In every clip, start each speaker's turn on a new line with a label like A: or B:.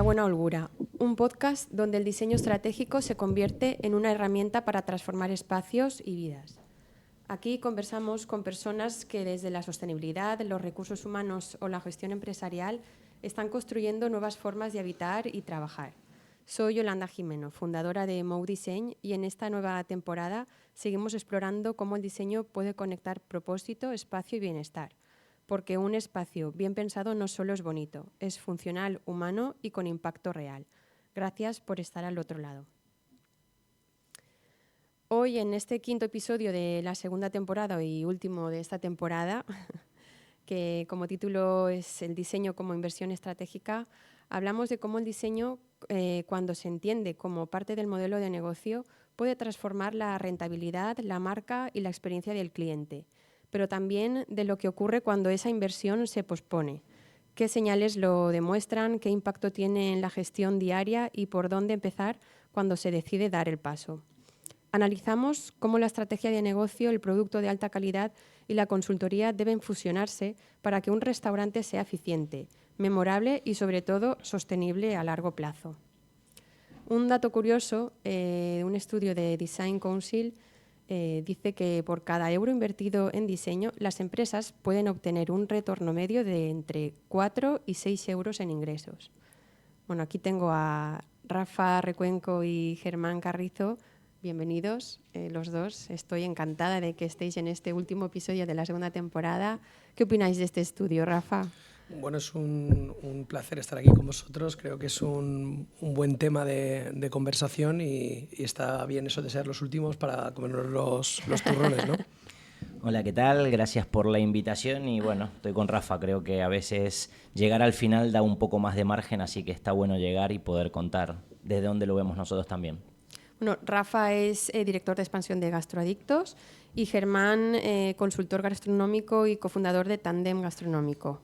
A: Buena Holgura, un podcast donde el diseño estratégico se convierte en una herramienta para transformar espacios y vidas. Aquí conversamos con personas que desde la sostenibilidad, los recursos humanos o la gestión empresarial están construyendo nuevas formas de habitar y trabajar. Soy Yolanda Jimeno, fundadora de Mou Design, y en esta nueva temporada seguimos explorando cómo el diseño puede conectar propósito, espacio y bienestar. Porque un espacio bien pensado no solo es bonito, es funcional, humano y con impacto real. Gracias por estar al otro lado. Hoy, en este quinto episodio de la segunda temporada y último de esta temporada, que como título es el diseño como inversión estratégica, hablamos de cómo el diseño, cuando se entiende como parte del modelo de negocio, puede transformar la rentabilidad, la marca y la experiencia del cliente, pero también de lo que ocurre cuando esa inversión se pospone. ¿Qué señales lo demuestran? ¿Qué impacto tiene en la gestión diaria? ¿Y por dónde empezar cuando se decide dar el paso? Analizamos cómo la estrategia de negocio, el producto de alta calidad y la consultoría deben fusionarse para que un restaurante sea eficiente, memorable y, sobre todo, sostenible a largo plazo. Un dato curioso, un estudio de Design Council dice que por cada euro invertido en diseño, las empresas pueden obtener un retorno medio de entre 4 y 6 euros en ingresos. Bueno, aquí tengo a Rafa Recuenco y Germán Carrizo. Bienvenidos los dos. Estoy encantada de que estéis en este último episodio de la segunda temporada. ¿Qué opináis de este estudio, Rafa?
B: Bueno, es un placer estar aquí con vosotros. Creo que es un buen tema de conversación y está bien eso de ser los últimos para comernos los turrones, ¿no?
C: Hola, ¿qué tal? Gracias por la invitación y bueno, estoy con Rafa. Creo que a veces llegar al final da un poco más de margen, así que está bueno llegar y poder contar desde dónde lo vemos nosotros también.
A: Bueno, Rafa es director de expansión de Gastroadictos y Germán, consultor gastronómico y cofundador de Tandem Gastronómico.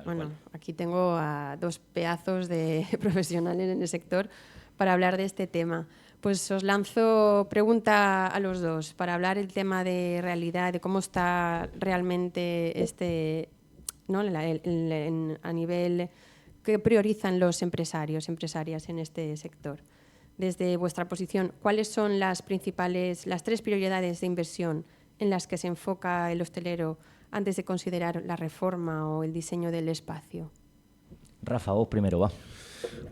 A: Bueno, aquí tengo a dos pedazos de profesionales en el sector para hablar de este tema. Pues os lanzo pregunta a los dos para hablar el tema de realidad, de cómo está realmente ¿no? A nivel que priorizan los empresarios, empresarias en este sector. Desde vuestra posición, ¿cuáles son las tres prioridades de inversión en las que se enfoca el hostelero antes de considerar la reforma o el diseño del espacio?
C: Rafa, vos primero, va.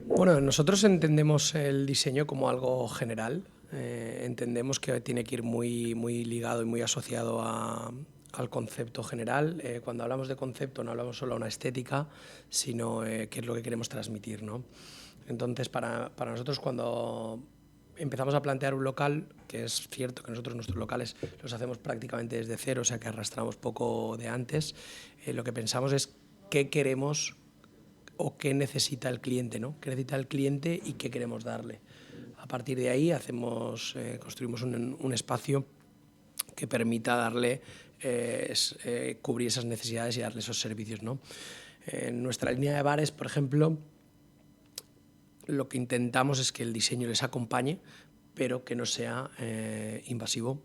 B: Bueno, nosotros entendemos el diseño como algo general. Entendemos que tiene que ir muy, muy ligado y muy asociado al concepto general. Cuando hablamos de concepto no hablamos solo de una estética, sino qué es lo que queremos transmitir, ¿no? Entonces, para nosotros, cuando empezamos a plantear un local, que es cierto que nosotros nuestros locales los hacemos prácticamente desde cero, o sea que arrastramos poco de antes, lo que pensamos es qué queremos o qué necesita el cliente, ¿no? ¿Qué necesita el cliente y qué queremos darle? A partir de ahí construimos un espacio que permita darle, cubrir esas necesidades y darle esos servicios, ¿no? En nuestra línea de bares, por ejemplo, lo que intentamos es que el diseño les acompañe, pero que no sea invasivo,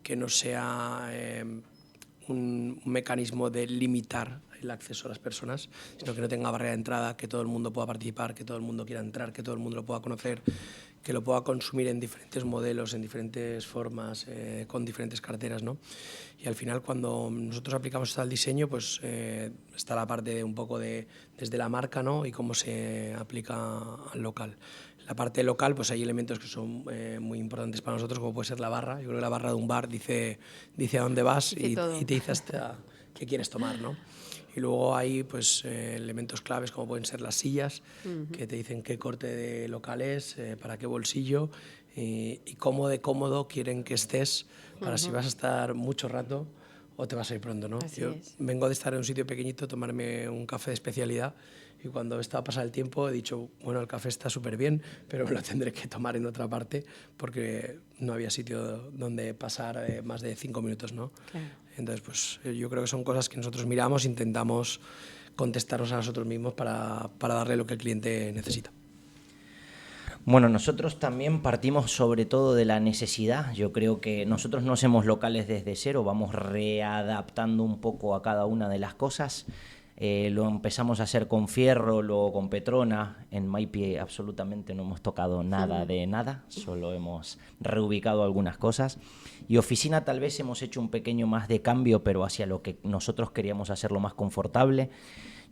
B: que no sea un mecanismo de limitar el acceso a las personas, sino que no tenga barrera de entrada, que todo el mundo pueda participar, que todo el mundo quiera entrar, que todo el mundo lo pueda conocer, que lo pueda consumir en diferentes modelos, en diferentes formas, con diferentes carteras, ¿no? Y al final, cuando nosotros aplicamos esto al diseño, pues está la parte de un poco desde la marca, ¿no? Y cómo se aplica al local. La parte local, pues hay elementos que son muy importantes para nosotros, como puede ser la barra. Yo creo que la barra de un bar dice a dónde vas y te dice hasta qué quieres tomar, ¿no? Y luego hay pues, elementos claves como pueden ser las sillas, que te dicen qué corte de local es, para qué bolsillo y cómo de cómodo quieren que estés para si vas a estar mucho rato o te vas a ir pronto, ¿no? Yo vengo de estar en un sitio pequeñito, tomarme un café de especialidad y cuando estaba a pasar el tiempo he dicho, bueno, el café está súper bien, pero me lo tendré que tomar en otra parte porque no había sitio donde pasar más de 5 minutos, ¿no? Claro. Entonces, pues yo creo que son cosas que nosotros miramos, intentamos contestarnos a nosotros mismos para darle lo que el cliente necesita.
C: Bueno, nosotros también partimos sobre todo de la necesidad. Yo creo que nosotros no hacemos locales desde cero, vamos readaptando un poco a cada una de las cosas. lo empezamos a hacer con Fierro, luego con Petrona. En Maypi absolutamente no hemos tocado nada de nada, solo hemos reubicado algunas cosas. Y oficina tal vez hemos hecho un pequeño más de cambio, pero hacia lo que nosotros queríamos hacerlo más confortable.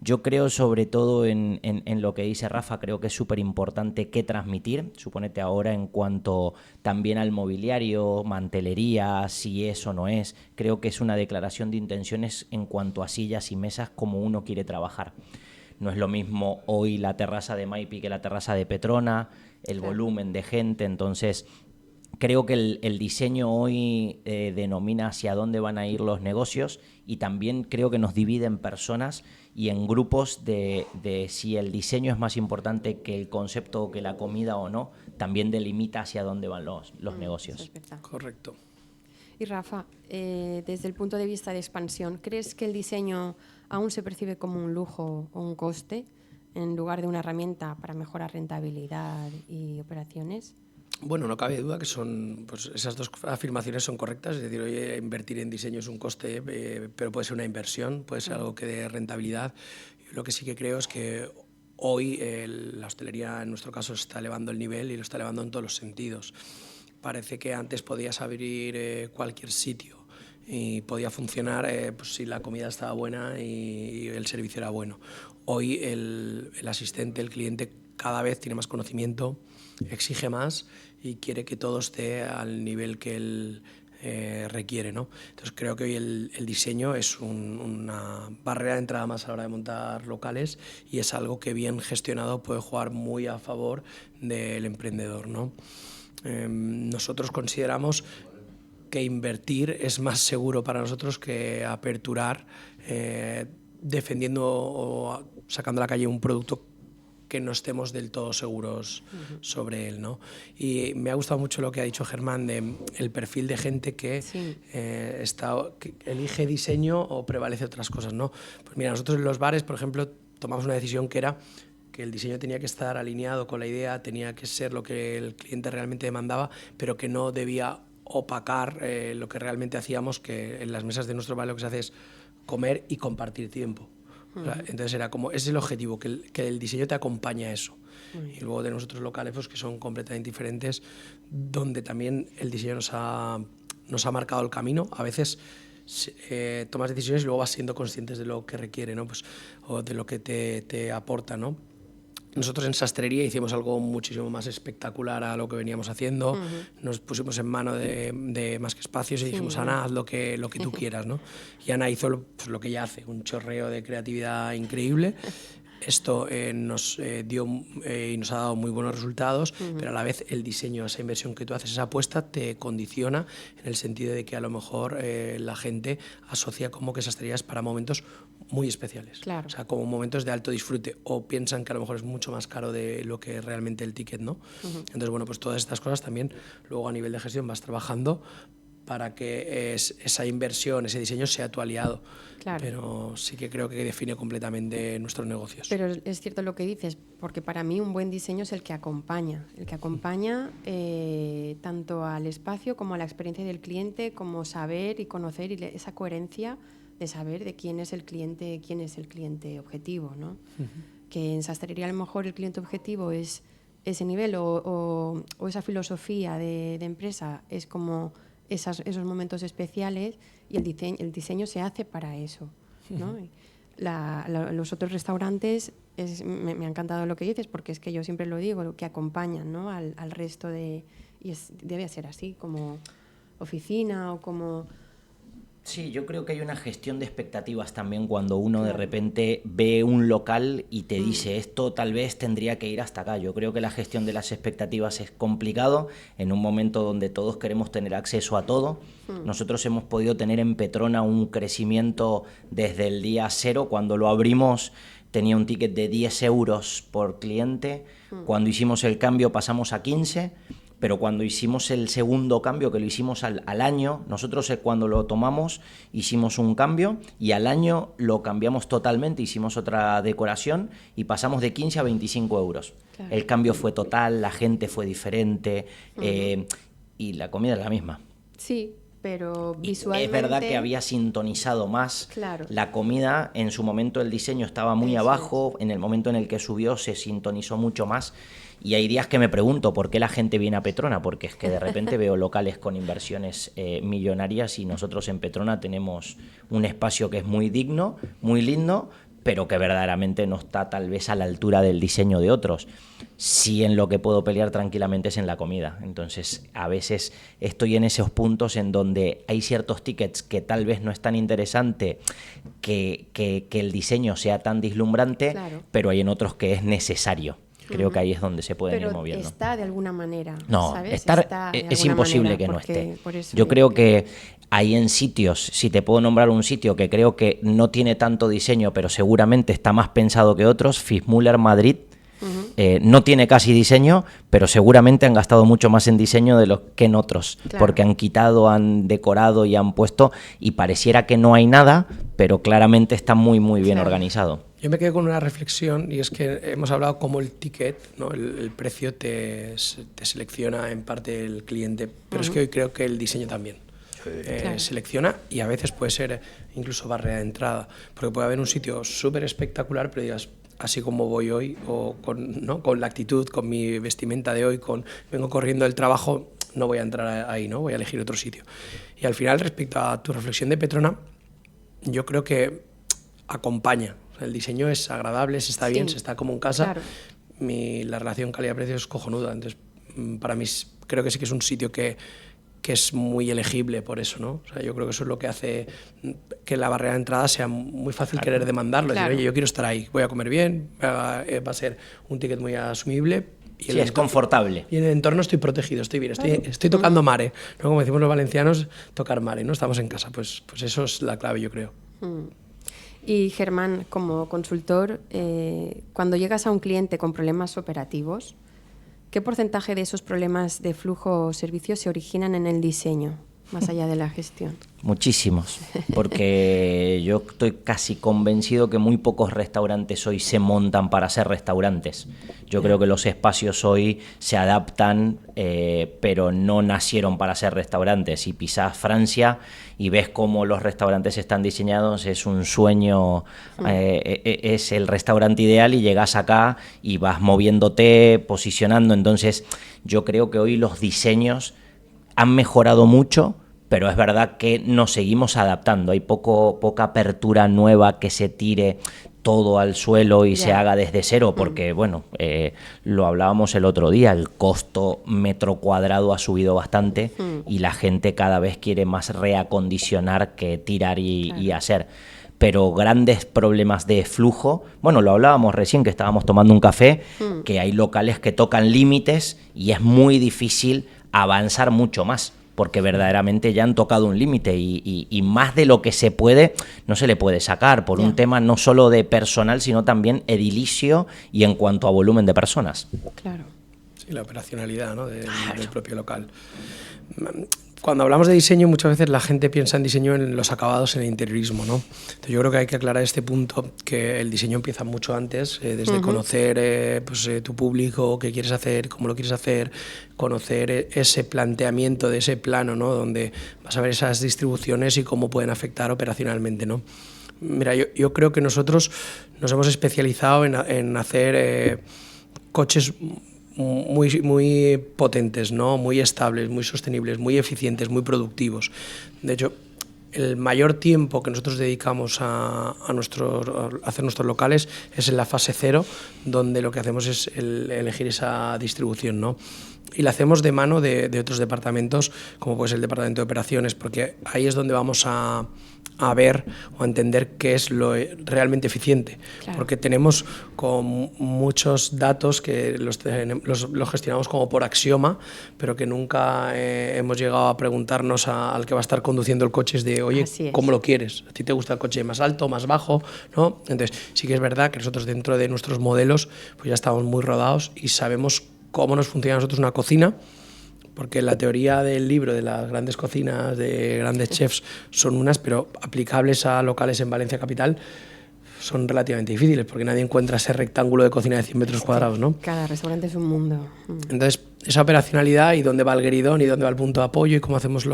C: Yo creo sobre todo en lo que dice Rafa, creo que es súper importante qué transmitir. Suponete ahora en cuanto también al mobiliario, mantelería, si es o no es. Creo que es una declaración de intenciones en cuanto a sillas y mesas como uno quiere trabajar. No es lo mismo hoy la terraza de Maypi que la terraza de Petrona, el volumen de gente, entonces... Creo que el diseño hoy denomina hacia dónde van a ir los negocios y también creo que nos divide en personas y en grupos de si el diseño es más importante que el concepto o que la comida o no, también delimita hacia dónde van los negocios.
B: Correcto.
A: Y Rafa, desde el punto de vista de expansión, ¿crees que el diseño aún se percibe como un lujo o un coste en lugar de una herramienta para mejorar rentabilidad y operaciones?
B: Bueno, no cabe duda que pues esas dos afirmaciones son correctas. Es decir, oye, invertir en diseño es un coste, pero puede ser una inversión, puede ser algo que dé rentabilidad. Yo lo que sí que creo es que hoy la hostelería, en nuestro caso, está elevando el nivel y lo está elevando en todos los sentidos. Parece que antes podías abrir cualquier sitio y podía funcionar pues si la comida estaba buena y el servicio era bueno. Hoy el asistente, el cliente, cada vez tiene más conocimiento, exige más y quiere que todo esté al nivel que él requiere, ¿no? Entonces creo que hoy el diseño es una barrera de entrada más a la hora de montar locales y es algo que bien gestionado puede jugar muy a favor del emprendedor, ¿no? Nosotros consideramos que invertir es más seguro para nosotros que aperturar defendiendo o sacando a la calle un producto que no estemos del todo seguros sobre él, ¿no? Y me ha gustado mucho lo que ha dicho Germán de el perfil de gente que, que elige diseño o prevalece otras cosas, ¿no? Pues mira, nosotros en los bares, por ejemplo, tomamos una decisión que era que el diseño tenía que estar alineado con la idea, tenía que ser lo que el cliente realmente demandaba, pero que no debía opacar lo que realmente hacíamos, que en las mesas de nuestro bar lo que se hace es comer y compartir tiempo. O sea, entonces era como, ese es el objetivo, que el diseño te acompañe a eso. Y luego de nosotros locales, pues, que son completamente diferentes, donde también el diseño nos ha marcado el camino. A veces tomas decisiones y luego vas siendo conscientes de lo que requiere, ¿no? Pues, o de lo que te aporta, ¿no? Nosotros en sastrería hicimos algo muchísimo más espectacular a lo que veníamos haciendo. Nos pusimos en mano de Más que Espacios y dijimos, Ana, haz lo que tú quieras, ¿no? Y Ana hizo lo que ella hace, un chorreo de creatividad increíble. Esto nos dio y nos ha dado muy buenos resultados, pero a la vez el diseño, esa inversión que tú haces, esa apuesta, te condiciona en el sentido de que a lo mejor la gente asocia como que sastrería es para momentos muy especiales.
A: Claro.
B: O sea, como momentos de alto disfrute, o piensan que a lo mejor es mucho más caro de lo que realmente el ticket, ¿no? Entonces, bueno, pues todas estas cosas también luego a nivel de gestión vas trabajando para que esa inversión, ese diseño sea tu aliado.
A: Claro.
B: Pero sí que creo que define completamente nuestros negocios.
A: Pero es cierto lo que dices, porque para mí un buen diseño es el que acompaña tanto al espacio como a la experiencia del cliente, como saber y conocer y esa coherencia de saber de quién es el cliente objetivo, ¿no? Que en sastrería a lo mejor el cliente objetivo es ese nivel o esa filosofía de empresa es como esos momentos especiales y el diseño se hace para eso, ¿no? Los otros restaurantes, me ha encantado lo que dices, porque es que yo siempre lo digo, lo que acompañan, ¿no? al resto debe ser así, como oficina o como...
C: Sí, yo creo que hay una gestión de expectativas también cuando uno de repente ve un local y te dice esto tal vez tendría que ir hasta acá. Yo creo que la gestión de las expectativas es complicado en un momento donde todos queremos tener acceso a todo. Nosotros hemos podido tener en Petrona un crecimiento desde el día 0. Cuando lo abrimos tenía un ticket de 10 euros por cliente. Cuando hicimos el cambio pasamos a 15. Pero cuando hicimos el segundo cambio, que lo hicimos al año, nosotros cuando lo tomamos hicimos un cambio y al año lo cambiamos totalmente, hicimos otra decoración y pasamos de 15 a 25 euros. Claro. El cambio fue total, la gente fue diferente y la comida es la misma.
A: Sí, pero
C: Y
A: visualmente...
C: es verdad que había sintonizado más
A: Claro.
C: la comida. En su momento el diseño estaba muy
A: Eso
C: abajo, en el momento en el que subió se sintonizó mucho más. Y hay días que me pregunto por qué la gente viene a Petrona, porque es que de repente veo locales con inversiones millonarias y nosotros en Petrona tenemos un espacio que es muy digno, muy lindo, pero que verdaderamente no está tal vez a la altura del diseño de otros. Sí, en lo que puedo pelear tranquilamente es en la comida. Entonces, a veces estoy en esos puntos en donde hay ciertos tickets que tal vez no es tan interesante que el diseño sea tan deslumbrante,
A: Claro.
C: pero hay en otros que es necesario. Creo que ahí es donde se pueden ir
A: Pero
C: moviendo.
A: está de alguna manera,
C: No,
A: ¿sabes?
C: estar
A: Está de
C: es
A: alguna
C: imposible
A: manera,
C: que no
A: porque
C: esté.
A: por eso
C: Yo
A: digo
C: creo que hay en sitios, si te puedo nombrar un sitio que creo que no tiene tanto diseño, pero seguramente está más pensado que otros, Fitzmüller Madrid. No tiene casi diseño, pero seguramente han gastado mucho más en diseño de lo que en otros,
A: Claro.
C: porque han quitado, han decorado y han puesto, y pareciera que no hay nada, pero claramente está muy, muy bien
A: Claro.
C: organizado.
B: Yo me quedé con una reflexión y es que hemos hablado cómo el ticket, ¿no? el precio te selecciona en parte el cliente, pero es que hoy creo que el diseño también.
A: Claro.
B: Selecciona y a veces puede ser incluso barrera de entrada, porque puede haber un sitio súper espectacular, pero digas, así como voy hoy, o con, ¿no? con la actitud, con mi vestimenta de hoy, vengo corriendo del trabajo, no voy a entrar ahí, ¿no? Voy a elegir otro sitio. Y al final, respecto a tu reflexión de Petrona, yo creo que acompaña. El diseño es agradable, se está
A: Sí.
B: bien, se está como en casa.
A: Claro.
B: La relación calidad-precio es cojonuda. Entonces, para mí creo que sí que es un sitio que es muy elegible por eso, ¿no? O sea, yo creo que eso es lo que hace que la barrera de entrada sea muy fácil querer demandarlo.
A: Claro.
B: Decir, oye, yo quiero estar ahí, voy a comer bien, va a ser un ticket muy asumible. Y
C: Sí, es confortable.
B: Y en el entorno estoy protegido, estoy bien, estoy tocando mare, ¿no? Como decimos los valencianos, tocar mare, ¿no? Estamos en casa, pues eso es la clave, yo creo.
A: Y Germán, como consultor, cuando llegas a un cliente con problemas operativos, ¿qué porcentaje de esos problemas de flujo o servicio se originan en el diseño, más allá de la gestión?
C: Muchísimos, porque yo estoy casi convencido que muy pocos restaurantes hoy se montan para ser restaurantes. Yo creo que los espacios hoy se adaptan, pero no nacieron para ser restaurantes. Si pisás Francia y ves cómo los restaurantes están diseñados, es un sueño, es el restaurante ideal y llegas acá y vas moviéndote, posicionando. Entonces yo creo que hoy los diseños han mejorado mucho, pero es verdad que nos seguimos adaptando. Hay poca apertura nueva que se tire todo al suelo y se haga desde cero, porque, bueno, lo hablábamos el otro día, el costo metro cuadrado ha subido bastante y la gente cada vez quiere más reacondicionar que tirar y hacer. Pero grandes problemas de flujo, bueno, lo hablábamos recién que estábamos tomando un café, que hay locales que tocan límites y es muy difícil avanzar mucho más, porque verdaderamente ya han tocado un límite y más de lo que se puede, no se le puede sacar por un tema no solo de personal, sino también edilicio y en cuanto a volumen de personas.
A: Claro.
B: Sí, la operacionalidad, ¿no? del propio local. Cuando hablamos de diseño, muchas veces la gente piensa en diseño en los acabados, en el interiorismo, ¿no? Entonces yo creo que hay que aclarar este punto, que el diseño empieza mucho antes, desde conocer tu público, qué quieres hacer, cómo lo quieres hacer, conocer ese planteamiento de ese plano, ¿no? Donde vas a ver esas distribuciones y cómo pueden afectar operacionalmente, ¿no? Mira, yo creo que nosotros nos hemos especializado en hacer coches muy potentes, ¿no? Muy estables, muy sostenibles, muy eficientes, muy productivos. De hecho, el mayor tiempo que nosotros dedicamos a hacer nuestros locales es en la fase 0, donde lo que hacemos es elegir esa distribución, ¿no? Y la hacemos de mano de otros departamentos, como puede ser el departamento de operaciones, porque ahí es donde vamos a ver o a entender qué es lo realmente eficiente. Claro. Porque tenemos con muchos datos que los gestionamos como por axioma, pero que nunca hemos llegado a preguntarnos al que va a estar conduciendo el coche de, oye, ¿cómo lo quieres? ¿A ti te gusta el coche más alto, más bajo? ¿No? Entonces, sí que es verdad que nosotros dentro de nuestros modelos pues ya estamos muy rodados y sabemos cómo nos funciona a nosotros una cocina, porque la teoría del libro de las grandes cocinas, de grandes chefs, son unas, pero aplicables a locales en Valencia capital, son relativamente difíciles porque nadie encuentra ese rectángulo de cocina de 100 metros cuadrados, ¿no?
A: Cada restaurante es un mundo.
B: Entonces, esa operacionalidad y dónde va el gueridón y dónde va el punto de apoyo y cómo hacemos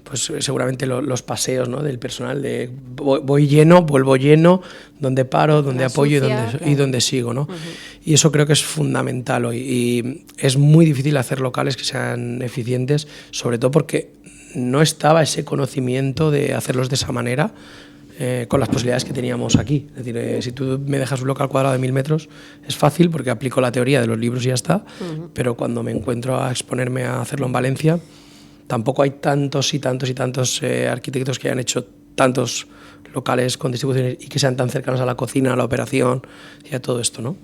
B: pues seguramente los paseos, ¿no? Del personal, de voy lleno, vuelvo lleno, dónde paro, dónde apoyo y dónde sigo, ¿no? Y eso creo que es fundamental hoy. Y es muy difícil hacer locales que sean eficientes, sobre todo porque no estaba ese conocimiento de hacerlos de esa manera. Con las posibilidades que teníamos aquí. Es decir, si tú me dejas un local cuadrado de 1000 metros, es fácil porque aplico la teoría de los libros y ya está, pero cuando me encuentro a exponerme a hacerlo en Valencia, tampoco hay tantos arquitectos que hayan hecho tantos locales con distribuciones y que sean tan cercanos a la cocina, a la operación y a todo esto, ¿no?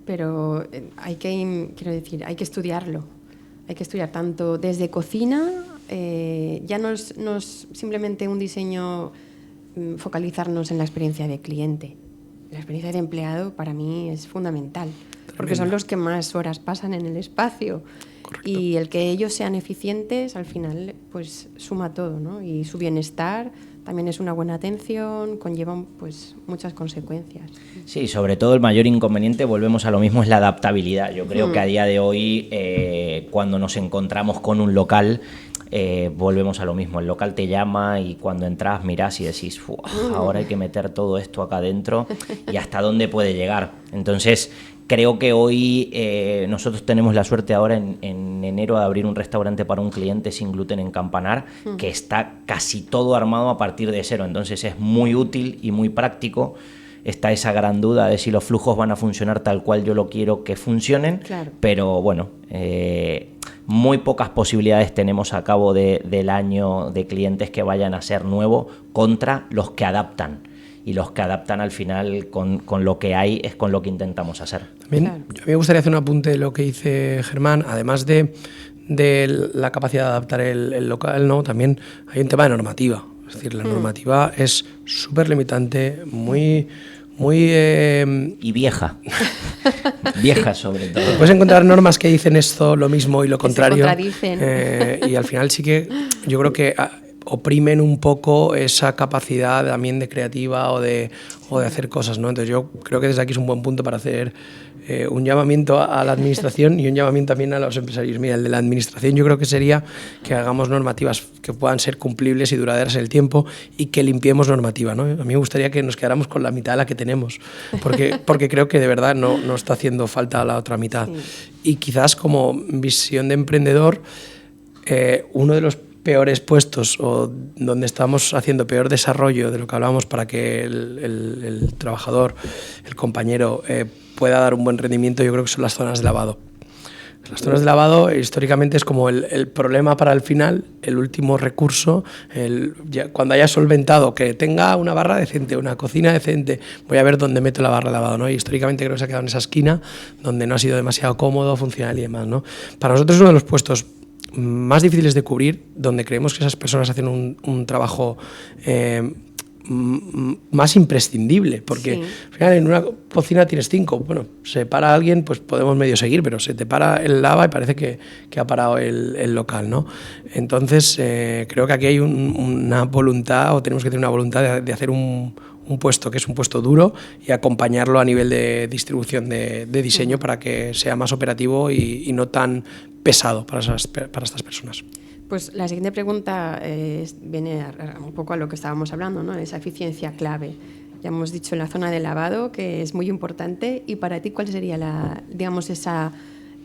A: Pero hay que estudiarlo. Hay que estudiar tanto desde cocina, ya no es simplemente un diseño, focalizarnos en la experiencia de cliente. La experiencia de empleado para mí es fundamental, porque son los que más horas pasan en el espacio. Correcto. Y el que ellos sean eficientes al final pues suma todo, ¿no? Y su bienestar también es una buena atención, conlleva pues muchas consecuencias.
C: Sí, sobre todo el mayor inconveniente, volvemos a lo mismo, es la adaptabilidad. Yo creo que a día de hoy, cuando nos encontramos con un local, volvemos a lo mismo, el local te llama y cuando entras mirás y decís, ahora hay que meter todo esto acá adentro y hasta dónde puede llegar. Entonces creo que hoy nosotros tenemos la suerte ahora en enero de abrir un restaurante para un cliente sin gluten en Campanar, que está casi todo armado a partir de cero, entonces es muy útil y muy práctico. Está esa gran duda de si los flujos van a funcionar tal cual yo lo quiero que funcionen, claro. Pero bueno, muy pocas posibilidades tenemos a cabo del año de clientes que vayan a ser nuevos contra los que adaptan. Y los que adaptan al final con lo que hay es con lo que intentamos hacer.
B: También, claro. A mí me gustaría hacer un apunte de lo que dice Germán, además de la capacidad de adaptar el local, ¿no? También hay un tema de normativa. Es decir, la normativa es súper limitante, muy y
C: vieja. Vieja sobre todo.
B: Puedes encontrar normas que dicen esto, lo mismo y lo contrario.
A: Se contradicen.
B: Y al final sí que yo creo que oprimen un poco esa capacidad también de creativa o de hacer cosas, ¿no? Entonces yo creo que desde aquí es un buen punto para hacer un llamamiento a la administración y un llamamiento también a los empresarios. Mira, el de la administración yo creo que sería que hagamos normativas que puedan ser cumplibles y duraderas en el tiempo y que limpiemos normativa, ¿no? A mí me gustaría que nos quedáramos con la mitad de la que tenemos, porque creo que de verdad no está haciendo falta la otra mitad. Sí. Y quizás como visión de emprendedor, uno de los peores puestos o donde estamos haciendo peor desarrollo de lo que hablábamos para que el trabajador, el compañero, pueda dar un buen rendimiento, yo creo que son las zonas de lavado. Las zonas de lavado históricamente es como el problema para el final, el último recurso, cuando haya solventado, que tenga una barra decente, una cocina decente, voy a ver dónde meto la barra de lavado, ¿no? Y históricamente creo que se ha quedado en esa esquina donde no ha sido demasiado cómodo, funcional y demás, ¿no? Para nosotros es uno de los puestos más difíciles de cubrir, donde creemos que esas personas hacen un trabajo más imprescindible, porque sí. Al final en una cocina tienes 5, bueno, se para alguien, pues podemos medio seguir, pero se te para el lava y parece que ha parado el local, ¿no? Entonces creo que aquí hay una voluntad, o tenemos que tener una voluntad de hacer un puesto que es un puesto duro y acompañarlo a nivel de distribución de diseño para que sea más operativo y no tan pesado para estas personas.
A: Pues la siguiente pregunta viene un poco a lo que estábamos hablando, ¿no? Esa eficiencia clave. Ya hemos dicho en la zona de lavado, que es muy importante. ¿Y para ti cuál sería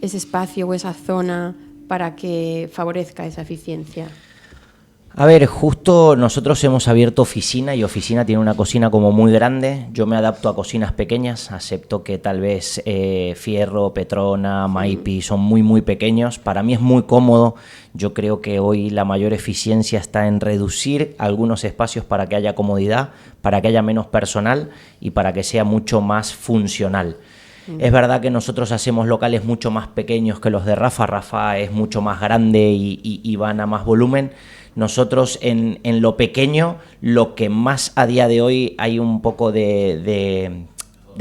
A: ese espacio o esa zona para que favorezca esa eficiencia?
C: A ver, justo nosotros hemos abierto oficina y oficina tiene una cocina como muy grande. Yo me adapto a cocinas pequeñas, acepto que tal vez Fierro, Petrona, Maipi son muy pequeños. Para mí es muy cómodo. Yo creo que hoy la mayor eficiencia está en reducir algunos espacios para que haya comodidad, para que haya menos personal y para que sea mucho más funcional. Es verdad que nosotros hacemos locales mucho más pequeños que los de Rafa. Rafa es mucho más grande y van a más volumen. Nosotros en lo pequeño, lo que más a día de hoy hay un poco de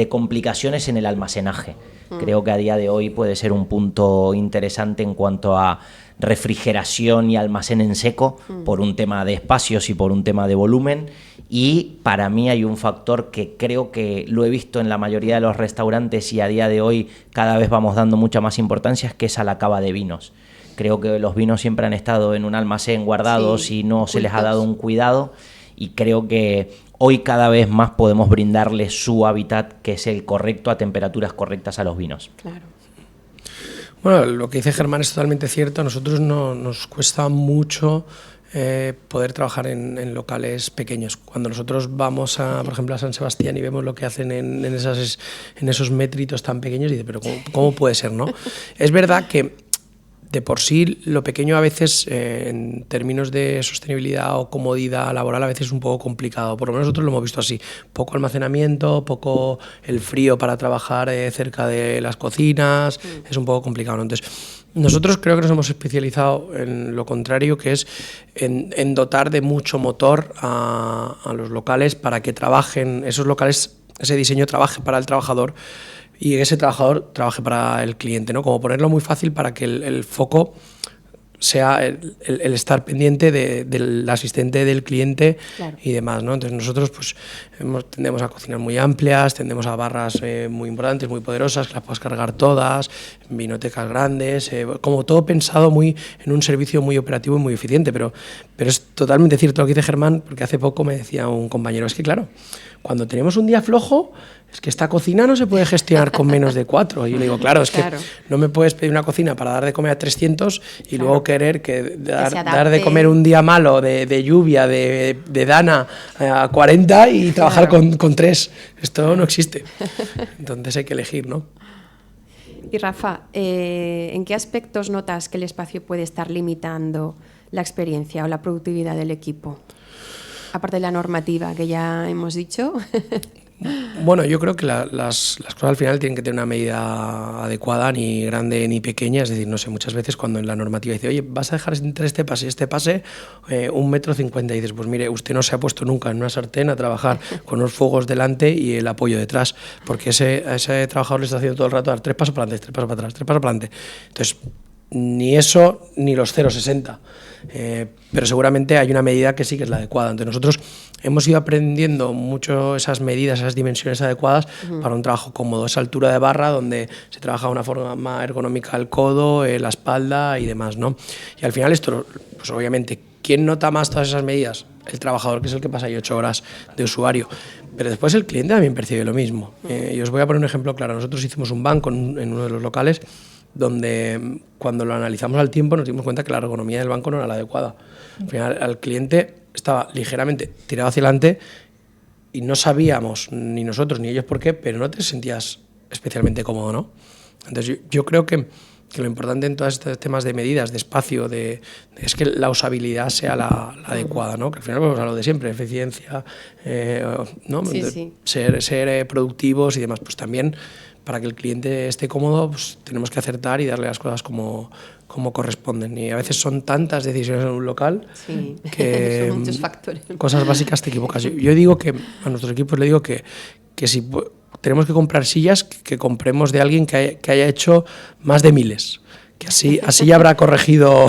C: complicaciones en el almacenaje. Creo que a día de hoy puede ser un punto interesante en cuanto a refrigeración y almacén en seco por un tema de espacios y por un tema de volumen. Y para mí hay un factor que creo que lo he visto en la mayoría de los restaurantes y a día de hoy cada vez vamos dando mucha más importancia, es que es a la cava de vinos. Creo que los vinos siempre han estado en un almacén guardados y no se les ha dado un cuidado, y creo que hoy cada vez más podemos brindarles su hábitat, que es el correcto, a temperaturas correctas a los vinos.
A: Claro.
B: Bueno, lo que dice Germán es totalmente cierto. A nosotros nos cuesta mucho poder trabajar en locales pequeños. Cuando nosotros vamos, por ejemplo, a San Sebastián y vemos lo que hacen en esos métritos tan pequeños, y dice, pero ¿cómo puede ser, no? Es verdad que de por sí lo pequeño a veces, en términos de sostenibilidad o comodidad laboral, a veces es un poco complicado. Por lo menos nosotros lo hemos visto así. Poco almacenamiento, poco el frío para trabajar cerca de las cocinas, es un poco complicado, ¿no? Entonces, nosotros creo que nos hemos especializado en lo contrario, que es en dotar de mucho motor a los locales para que trabajen, esos locales, ese diseño trabaje para el trabajador y ese trabajador trabaje para el cliente, ¿no? Como ponerlo muy fácil para que el foco sea el estar pendiente del asistente, del cliente, claro, y demás, ¿no? Entonces nosotros pues tendemos a cocinas muy amplias, tendemos a barras muy importantes, muy poderosas, que las puedes cargar todas, vinotecas grandes, como todo pensado muy en un servicio muy operativo y muy eficiente, pero es totalmente cierto lo que dice Germán, porque hace poco me decía un compañero, es que claro, cuando tenemos un día flojo, es que esta cocina no se puede gestionar con menos de 4. Y yo le digo, claro, es que no me puedes pedir una cocina para dar de comer a 300 y luego querer dar de comer un día malo, de lluvia, de dana a 40 y trabajar con 3. Esto no existe. Entonces hay que elegir, ¿no?
A: Y Rafa, ¿en qué aspectos notas que el espacio puede estar limitando la experiencia o la productividad del equipo? Aparte de la normativa que ya hemos dicho.
B: Bueno, yo creo que las cosas al final tienen que tener una medida adecuada, ni grande ni pequeña. Es decir, no sé, muchas veces cuando en la normativa dice, oye, vas a dejar entre este pase y este pase 1,50 m, y dices, pues mire, usted no se ha puesto nunca en una sartén a trabajar con los fuegos delante y el apoyo detrás, porque a ese trabajador le está haciendo todo el rato dar 3 pasos para adelante, 3 pasos para atrás, 3 pasos para adelante. Entonces, ni eso ni los 0,60. Pero seguramente hay una medida que sí que es la adecuada. Entonces nosotros hemos ido aprendiendo mucho esas medidas, esas dimensiones adecuadas para un trabajo cómodo, esa altura de barra donde se trabaja de una forma ergonómica el codo, la espalda y demás, ¿no? Y al final esto, pues obviamente, ¿quién nota más todas esas medidas? El trabajador, que es el que pasa ahí 8 horas de usuario. Pero después el cliente también percibe lo mismo. Y os voy a poner un ejemplo claro. Nosotros hicimos un banco en uno de los locales donde cuando lo analizamos al tiempo nos dimos cuenta que la ergonomía del banco no era la adecuada. Al final, al cliente estaba ligeramente tirado hacia adelante y no sabíamos, ni nosotros ni ellos por qué, pero no te sentías especialmente cómodo, ¿no? Entonces yo creo que lo importante en todos estos temas de medidas, de espacio, es que la usabilidad sea la adecuada, ¿no? Que al final vamos a lo de siempre, eficiencia, ¿no? Sí. Ser productivos y demás. Pues también, para que el cliente esté cómodo, pues tenemos que acertar y darle las cosas como corresponden. Y a veces son tantas decisiones en un local que
A: son muchos factores.
B: Cosas básicas te equivocas. Yo digo que a nuestros equipos le digo que si tenemos que comprar sillas, que compremos de alguien que haya hecho más de miles. Que así ya habrá corregido,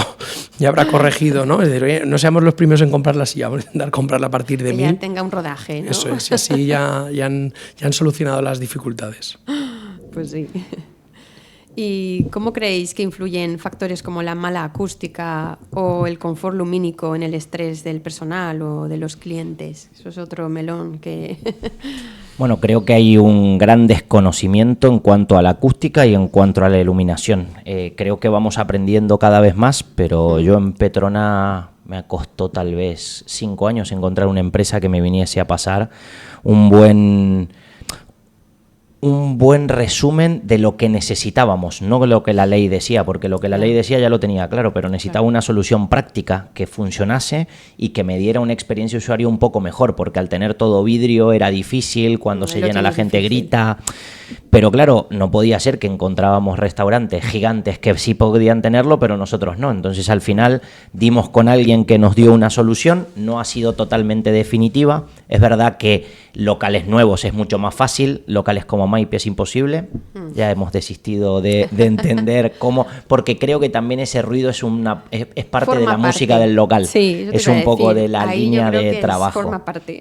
B: ¿no? Es decir, oye, no seamos los primeros en comprar la silla, vamos a intentar comprarla a partir de 1000.
A: Que ya tenga un rodaje, ¿no?
B: Eso es, y así ya han solucionado las dificultades.
A: Pues sí. ¿Y cómo creéis que influyen factores como la mala acústica o el confort lumínico en el estrés del personal o de los clientes? Eso es otro melón que...
C: Bueno, creo que hay un gran desconocimiento en cuanto a la acústica y en cuanto a la iluminación. Creo que vamos aprendiendo cada vez más, pero yo en Petrona me costó tal vez 5 años encontrar una empresa que me viniese a pasar un buen resumen de lo que necesitábamos, no lo que la ley decía, porque lo que la ley decía ya lo tenía claro, pero necesitaba una solución práctica que funcionase y que me diera una experiencia de usuario un poco mejor, porque al tener todo vidrio era difícil, cuando se llena la gente grita. Pero claro, no podía ser que encontrábamos restaurantes gigantes que sí podían tenerlo, pero nosotros no. Entonces al final dimos con alguien que nos dio una solución, no ha sido totalmente definitiva. Es verdad que locales nuevos es mucho más fácil, locales como Maypi es imposible. Ya hemos desistido de entender cómo, porque creo que también ese ruido es parte de la música del local.
A: Sí,
C: es un poco de la línea de trabajo.
A: Forma parte.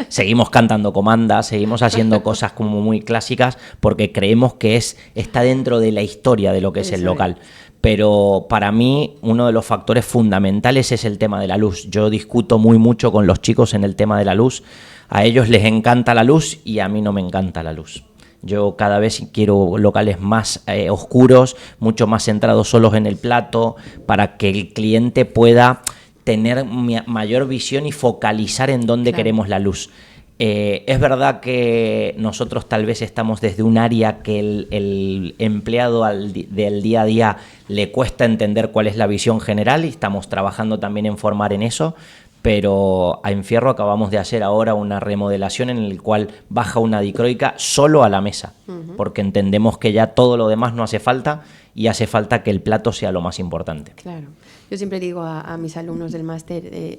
C: Seguimos cantando comandas, seguimos haciendo cosas como muy clásicas porque creemos que está dentro de la historia de lo que es el local. Pero para mí uno de los factores fundamentales es el tema de la luz. Yo discuto mucho con los chicos en el tema de la luz. A ellos les encanta la luz y a mí no me encanta la luz. Yo cada vez quiero locales más oscuros, mucho más centrados solos en el plato, para que el cliente pueda tener mayor visión y focalizar en dónde queremos la luz. Es verdad que nosotros tal vez estamos desde un área que el empleado del día a día le cuesta entender cuál es la visión general y estamos trabajando también en formar en eso, pero a Enfierro acabamos de hacer ahora una remodelación en la cual baja una dicroica solo a la mesa, porque entendemos que ya todo lo demás no hace falta y hace falta que el plato sea lo más importante.
A: Claro. Yo siempre digo a mis alumnos del máster,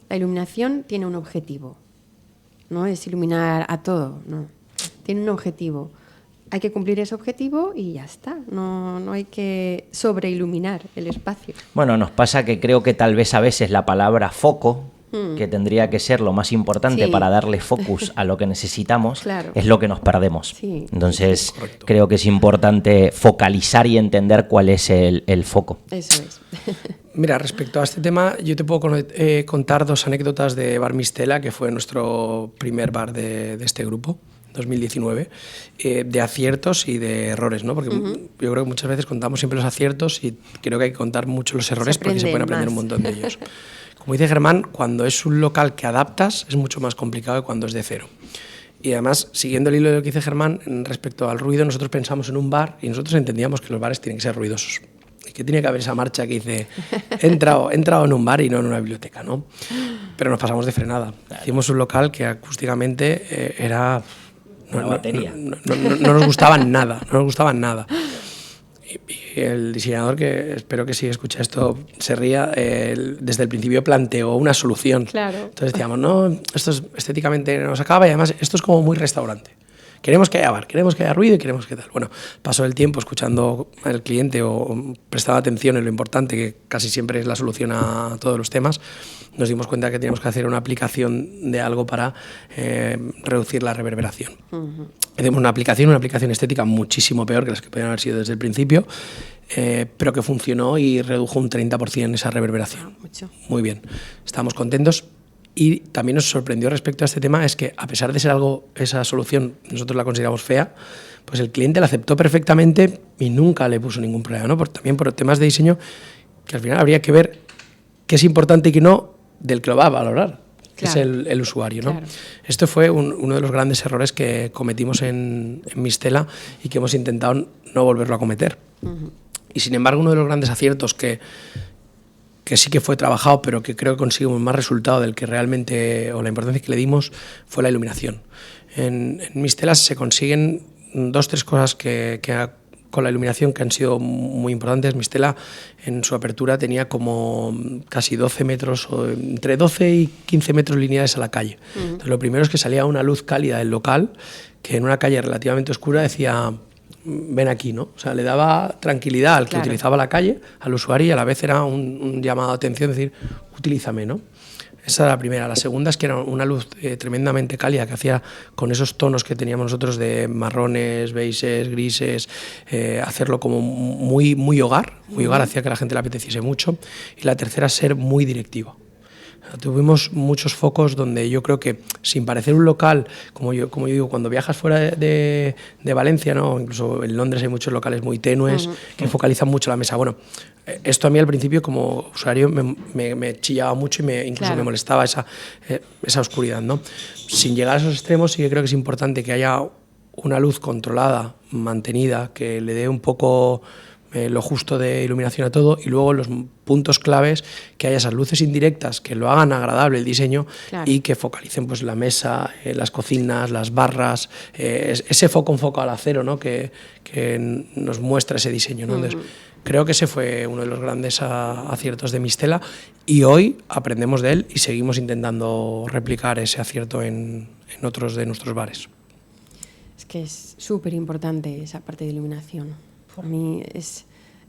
A: la iluminación tiene un objetivo. No es iluminar a todo, no. Tiene un objetivo. Hay que cumplir ese objetivo y ya está. No hay que sobreiluminar el espacio.
C: Bueno, nos pasa que creo que tal vez a veces la palabra foco, que tendría que ser lo más importante para darle focus a lo que necesitamos, es lo que nos perdemos. Sí. Entonces, creo que es importante focalizar y entender cuál es el foco.
A: Eso es.
B: Mira, respecto a este tema, yo te puedo contar dos anécdotas de Bar Mistela, que fue nuestro primer bar de este grupo, 2019, de aciertos y de errores, ¿no? Porque yo creo que muchas veces contamos siempre los aciertos y creo que hay que contar mucho los errores porque se pueden aprender un montón de ellos. Como dice Germán, cuando es un local que adaptas es mucho más complicado que cuando es de cero. Y además, siguiendo el hilo de lo que dice Germán, respecto al ruido, nosotros pensamos en un bar y nosotros entendíamos que los bares tienen que ser ruidosos. Que tiene que haber esa marcha que dice, he entrado en un bar y no en una biblioteca, ¿no? Pero nos pasamos de frenada. Hicimos un local que acústicamente era...
C: Una batería.
B: No nos gustaban nada, no nos gustaban nada. Y el diseñador, que espero que si escucha esto se ría, desde el principio planteó una solución.
A: Claro.
B: Entonces decíamos, no, esto es, estéticamente no nos acaba y además esto es como muy restaurante. Queremos que haya bar, queremos que haya ruido y queremos que tal. Bueno, pasó el tiempo escuchando al cliente o prestando atención en lo importante, que casi siempre es la solución a todos los temas. Nos dimos cuenta que teníamos que hacer una aplicación de algo para reducir la reverberación. Hicimos una aplicación estética muchísimo peor que las que podían haber sido desde el principio, pero que funcionó y redujo un 30% esa reverberación.
A: Mucho.
B: Muy bien, estábamos contentos. Y también nos sorprendió respecto a este tema es que, a pesar de ser esa solución, nosotros la consideramos fea, pues el cliente la aceptó perfectamente y nunca le puso ningún problema, ¿no? También por temas de diseño que al final habría que ver qué es importante y qué no del que lo va a valorar, que es el usuario, ¿no? Claro. Esto fue uno de los grandes errores que cometimos en Mistela y que hemos intentado no volverlo a cometer. Y sin embargo, uno de los grandes aciertos que sí que fue trabajado, pero que creo que conseguimos más resultado del que realmente, o la importancia que le dimos, fue la iluminación. En Mistela se consiguen 2-3 cosas que con la iluminación que han sido muy importantes. Mistela en su apertura tenía como casi 12 metros, o entre 12 y 15 metros lineales a la calle. Entonces, lo primero es que salía una luz cálida del local, que en una calle relativamente oscura decía... ven aquí, ¿no? O sea, le daba tranquilidad al que utilizaba la calle, al usuario, y a la vez era un llamado de atención, decir, utilízame, ¿no? Esa era la primera. La segunda es que era una luz tremendamente cálida que hacía con esos tonos que teníamos nosotros de marrones, beiges, grises, hacerlo como muy hogar, hacía que la gente le apeteciese mucho. Y la tercera, ser muy directivo. Tuvimos muchos focos donde yo creo que, sin parecer un local, como yo digo, cuando viajas fuera de Valencia, ¿no? Incluso en Londres hay muchos locales muy tenues que focalizan mucho la mesa. Bueno, esto a mí al principio como usuario me chillaba mucho y incluso me molestaba esa oscuridad, ¿no? Sin llegar a esos extremos, sí que creo que es importante que haya una luz controlada, mantenida, que le dé un poco lo justo de iluminación a todo, y luego los puntos claves, que haya esas luces indirectas que lo hagan agradable el diseño, claro, y que focalicen pues la mesa, las cocinas, las barras, ese foco en foco al acero, ¿no? que nos muestra ese diseño, ¿no? Entonces, creo que ese fue uno de los grandes aciertos de Mistela, y hoy aprendemos de él y seguimos intentando replicar ese acierto en otros de nuestros bares.
A: Es que es súper importante esa parte de iluminación. Por mí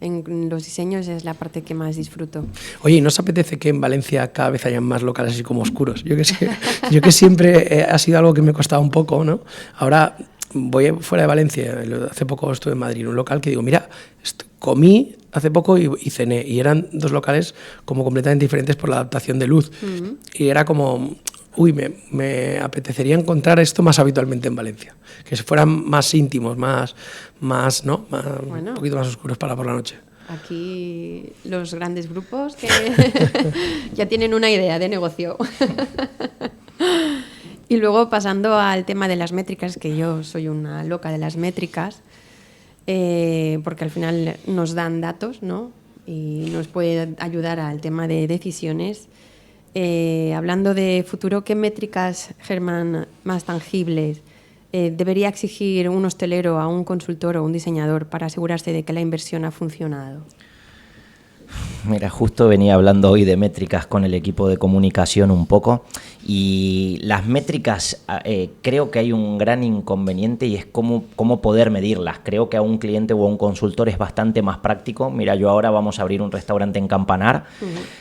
A: en los diseños es la parte que más disfruto.
B: Oye, ¿y no os apetece que en Valencia cada vez hayan más locales así como oscuros? Yo que siempre ha sido algo que me costaba un poco, ¿no? Ahora voy fuera de Valencia, hace poco estuve en Madrid, en un local que digo, mira, comí hace poco y cené, y eran dos locales como completamente diferentes por la adaptación de luz. Y era como, uy, me apetecería encontrar esto más habitualmente en Valencia, que fueran más íntimos, más ¿no? Bueno, un poquito más oscuros para por la noche.
A: Aquí los grandes grupos que ya tienen una idea de negocio. Y luego pasando al tema de las métricas, que yo soy una loca de las métricas, porque al final nos dan datos, ¿no? Y nos puede ayudar al tema de decisiones. Hablando de futuro, ¿qué métricas, Germán, más tangibles debería exigir un hostelero a un consultor o un diseñador para asegurarse de que la inversión ha funcionado?
C: Mira, justo venía hablando hoy de métricas con el equipo de comunicación un poco, y las métricas creo que hay un gran inconveniente, y es cómo poder medirlas. Creo que a un cliente o a un consultor es bastante más práctico. Mira, yo ahora vamos a abrir un restaurante en Campanar,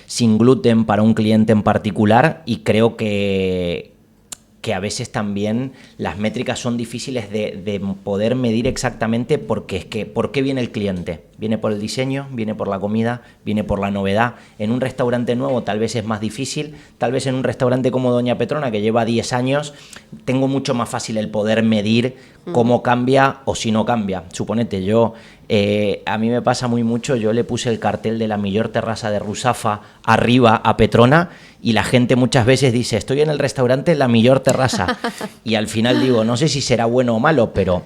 C: sin gluten para un cliente en particular, y creo que a veces también las métricas son difíciles de poder medir exactamente, porque es que ¿por qué viene el cliente? Viene por el diseño, viene por la comida, viene por la novedad. En un restaurante nuevo tal vez es más difícil, tal vez en un restaurante como Doña Petrona, que lleva 10 años, tengo mucho más fácil el poder medir cómo cambia o si no cambia. Suponete, a mí me pasa muy mucho, yo le puse el cartel de la mejor terraza de Rusafa arriba a Petrona, y la gente muchas veces dice, estoy en el restaurante La Mejor Terraza, y al final digo, no sé si será bueno o malo, pero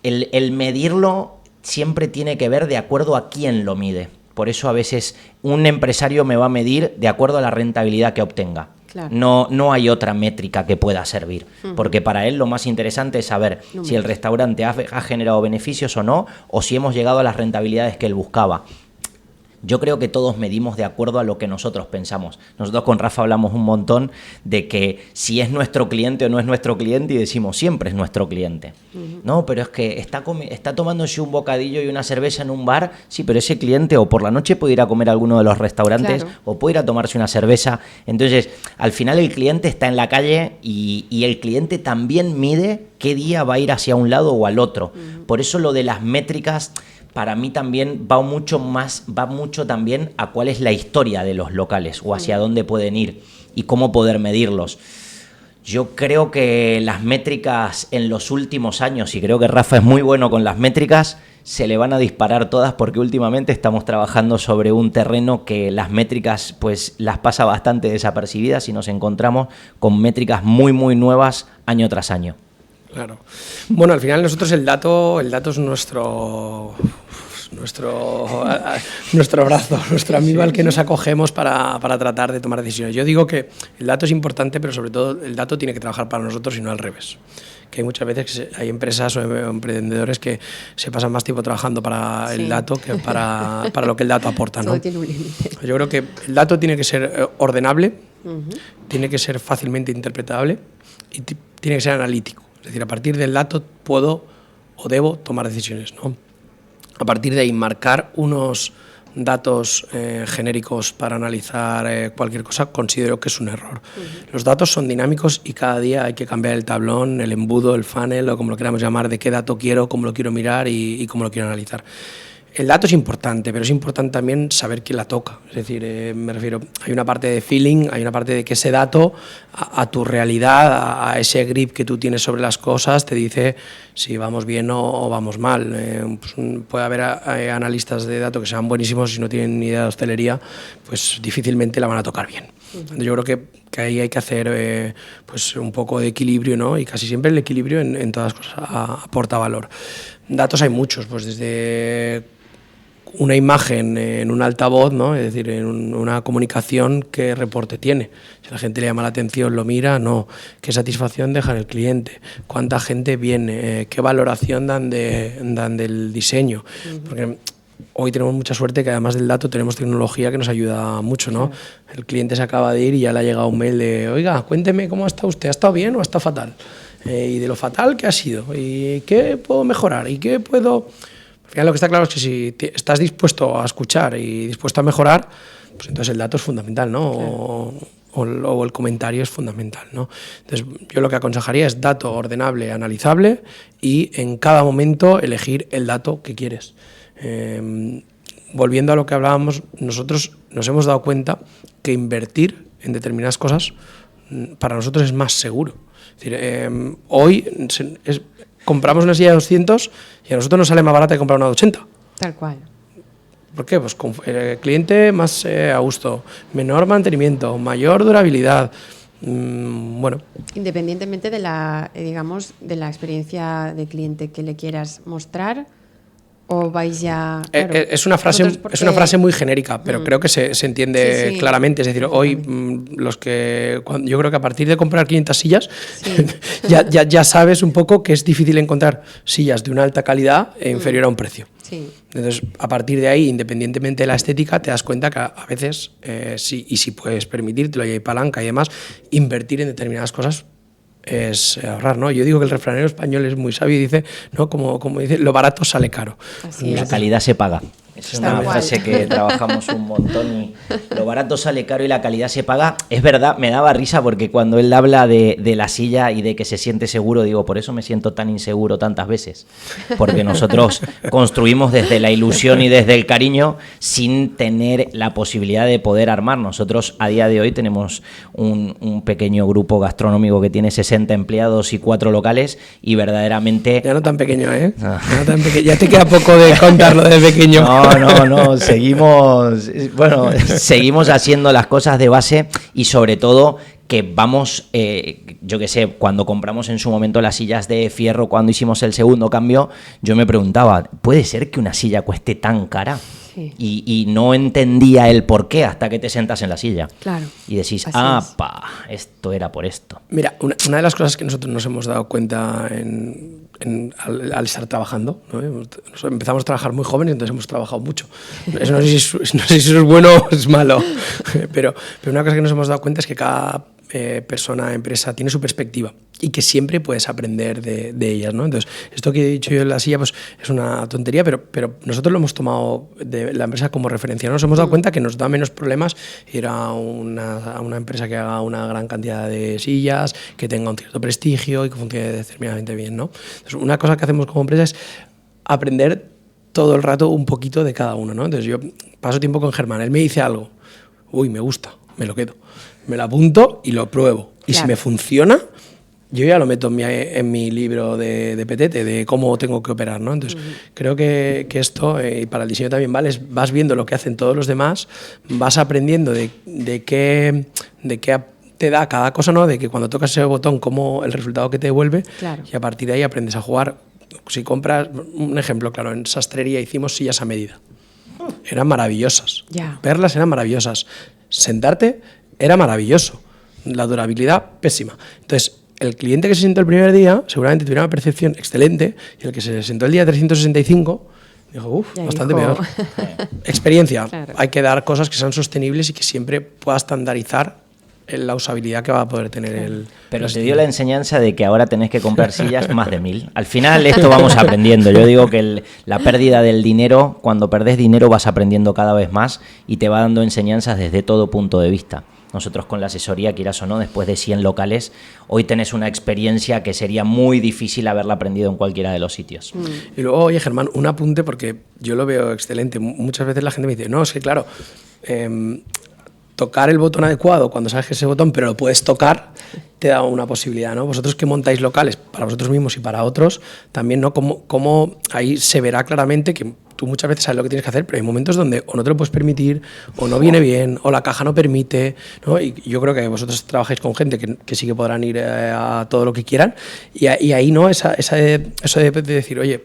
C: el medirlo siempre tiene que ver de acuerdo a quién lo mide. Por eso a veces un empresario me va a medir de acuerdo a la rentabilidad que obtenga. Claro. No hay otra métrica que pueda servir, porque para él lo más interesante es saber si el restaurante ha generado beneficios o no, o si hemos llegado a las rentabilidades que él buscaba. Yo creo que todos medimos de acuerdo a lo que nosotros pensamos. Nosotros con Rafa hablamos un montón de que si es nuestro cliente o no es nuestro cliente, y decimos siempre es nuestro cliente. No, pero es que está tomándose un bocadillo y una cerveza en un bar, sí, pero ese cliente o por la noche puede ir a comer a alguno de los restaurantes, claro, o puede ir a tomarse una cerveza. Entonces, al final el cliente está en la calle, y el cliente también mide qué día va a ir hacia un lado o al otro. Por eso lo de las métricas para mí también va mucho también a cuál es la historia de los locales, o hacia dónde pueden ir y cómo poder medirlos. Yo creo que las métricas en los últimos años, y creo que Rafa es muy bueno con las métricas, se le van a disparar todas, porque últimamente estamos trabajando sobre un terreno que las métricas pues las pasa bastante desapercibidas, y nos encontramos con métricas muy muy nuevas año tras año.
B: Claro. Bueno, al final nosotros el dato es nuestro brazo, nuestro amigo al que nos acogemos para tratar de tomar decisiones. Yo digo que el dato es importante, pero sobre todo el dato tiene que trabajar para nosotros y no al revés. Que hay muchas veces que hay empresas o emprendedores que se pasan más tiempo trabajando para el dato que para lo que el dato aporta, ¿no?
A: Todo tiene un límite.
B: Yo creo que el dato tiene que ser ordenable, tiene que ser fácilmente interpretable y tiene que ser analítico. Es decir, a partir del dato puedo o debo tomar decisiones, ¿no? A partir de ahí, marcar unos datos genéricos para analizar cualquier cosa, considero que es un error. Los datos son dinámicos y cada día hay que cambiar el tablón, el embudo, el funnel, o como lo queramos llamar, de qué dato quiero, cómo lo quiero mirar y cómo lo quiero analizar. El dato es importante, pero es importante también saber quién la toca. Es decir, me refiero, hay una parte de feeling, hay una parte de que ese dato, a tu realidad, a ese grip que tú tienes sobre las cosas, te dice si vamos bien o vamos mal. Puede haber analistas de datos que sean buenísimos, si no tienen ni idea de hostelería, pues difícilmente la van a tocar bien. Yo creo que ahí hay que hacer pues un poco de equilibrio, ¿no? Y casi siempre el equilibrio en todas las cosas aporta valor. Datos hay muchos, pues desde una imagen en un altavoz, ¿no? Es decir, en una comunicación, ¿qué reporte tiene? Si a la gente le llama la atención, lo mira, no. ¿Qué satisfacción deja en el cliente? ¿Cuánta gente viene? ¿Qué valoración dan del diseño? Porque hoy tenemos mucha suerte que además del dato tenemos tecnología que nos ayuda mucho, ¿no? El cliente se acaba de ir y ya le ha llegado un mail de, oiga, cuénteme cómo ha estado usted, ¿ha estado bien o ha estado fatal? Y de lo fatal, ¿qué ha sido? ¿Y qué puedo mejorar? ¿Y qué puedo...? Al final lo que está claro es que si estás dispuesto a escuchar y dispuesto a mejorar, pues entonces el dato es fundamental, ¿no? O el comentario es fundamental, ¿no? Entonces yo lo que aconsejaría es dato ordenable, analizable y en cada momento elegir el dato que quieres. Volviendo a lo que hablábamos, nosotros nos hemos dado cuenta que invertir en determinadas cosas para nosotros es más seguro. Es decir, hoy compramos una silla de 200 y a nosotros nos sale más barata que comprar una de 80.
A: Tal cual.
B: ¿Por qué? Pues con el cliente más a gusto, menor mantenimiento, mayor durabilidad. Bueno.
A: Independientemente de la, digamos, de la experiencia de cliente que le quieras mostrar, o vais ya... Claro,
B: es una frase muy genérica, pero creo que se entiende claramente. Es decir, hoy yo creo que a partir de comprar 500 sillas ya sabes un poco que es difícil encontrar sillas de una alta calidad e inferior a un precio. Sí. Entonces, a partir de ahí, independientemente de la estética, te das cuenta que a veces, si puedes permitírtelo y hay palanca y demás, invertir en determinadas cosas es ahorrar, ¿no? Yo digo que el refranero español es muy sabio y dice, ¿no? Como dice, lo barato sale caro.
C: Así la calidad se paga. Es una frase que trabajamos un montón y lo barato sale caro y la calidad se paga. Es verdad, me daba risa porque cuando él habla de la silla y de que se siente seguro, digo, por eso me siento tan inseguro tantas veces. Porque nosotros construimos desde la ilusión y desde el cariño sin tener la posibilidad de poder armar. Nosotros a día de hoy tenemos un pequeño grupo gastronómico que tiene 60 empleados y 4 locales y verdaderamente...
B: Ya no tan pequeño, ¿eh? No tan pequeño. Ya te queda poco de contarlo de pequeño.
C: No, seguimos haciendo las cosas de base y sobre todo que vamos, yo qué sé, cuando compramos en su momento las sillas de fierro, cuando hicimos el segundo cambio, yo me preguntaba, ¿puede ser que una silla cueste tan cara? Sí. Y no entendía el por qué hasta que te sentas en la silla. Claro. Y decís, esto era por esto.
B: Mira, una de las cosas que nosotros nos hemos dado cuenta al estar trabajando, ¿no? Empezamos a trabajar muy jóvenes, entonces hemos trabajado mucho. Eso no sé si eso es bueno o es malo, pero una cosa que nos hemos dado cuenta es que cada persona, empresa, tiene su perspectiva y que siempre puedes aprender de ellas, ¿no? Entonces, esto que he dicho yo en la silla pues, es una tontería, pero nosotros lo hemos tomado de la empresa como referencia. Nos hemos dado cuenta que nos da menos problemas ir a una empresa que haga una gran cantidad de sillas, que tenga un cierto prestigio y que funcione determinadamente bien, ¿no? Entonces, una cosa que hacemos como empresa es aprender todo el rato un poquito de cada uno, ¿no? Entonces, yo paso tiempo con Germán, él me dice algo, me gusta, me lo quedo. Me lo apunto y lo pruebo. Y si me funciona, yo ya lo meto en mi libro de PTT, de cómo tengo que operar, ¿no? Entonces, creo que esto, y para el diseño también vale, vas viendo lo que hacen todos los demás, vas aprendiendo de qué te da cada cosa, ¿no? De que cuando tocas ese botón, cómo el resultado que te devuelve, y a partir de ahí aprendes a jugar. Si compras, un ejemplo, claro, en sastrería hicimos sillas a medida. Eran maravillosas. Verlas eran maravillosas. Sentarte era maravilloso, la durabilidad pésima. Entonces, el cliente que se sentó el primer día seguramente tuviera una percepción excelente y el que se sentó el día 365 dijo, bastante peor. Experiencia, hay que dar cosas que sean sostenibles y que siempre pueda estandarizar la usabilidad que va a poder tener el...
C: Pero te dio la enseñanza de que ahora tenés que comprar sillas más de 1000. Al final esto vamos aprendiendo. Yo digo que la pérdida del dinero, cuando perdés dinero vas aprendiendo cada vez más y te va dando enseñanzas desde todo punto de vista. Nosotros con la asesoría, quieras o no, después de 100 locales, hoy tenés una experiencia que sería muy difícil haberla aprendido en cualquiera de los sitios.
B: Y luego, oye, Germán, un apunte porque yo lo veo excelente. Muchas veces la gente me dice, no, es que claro, tocar el botón adecuado cuando sabes que ese botón, pero lo puedes tocar, te da una posibilidad, ¿no? Vosotros que montáis locales para vosotros mismos y para otros, también, ¿no? Como ahí se verá claramente que tú muchas veces sabes lo que tienes que hacer, pero hay momentos donde o no te lo puedes permitir, o no viene bien, o la caja no permite, ¿no? Y yo creo que vosotros trabajáis con gente que sí que podrán ir a todo lo que quieran, y ahí, ¿no? Eso de decir, oye,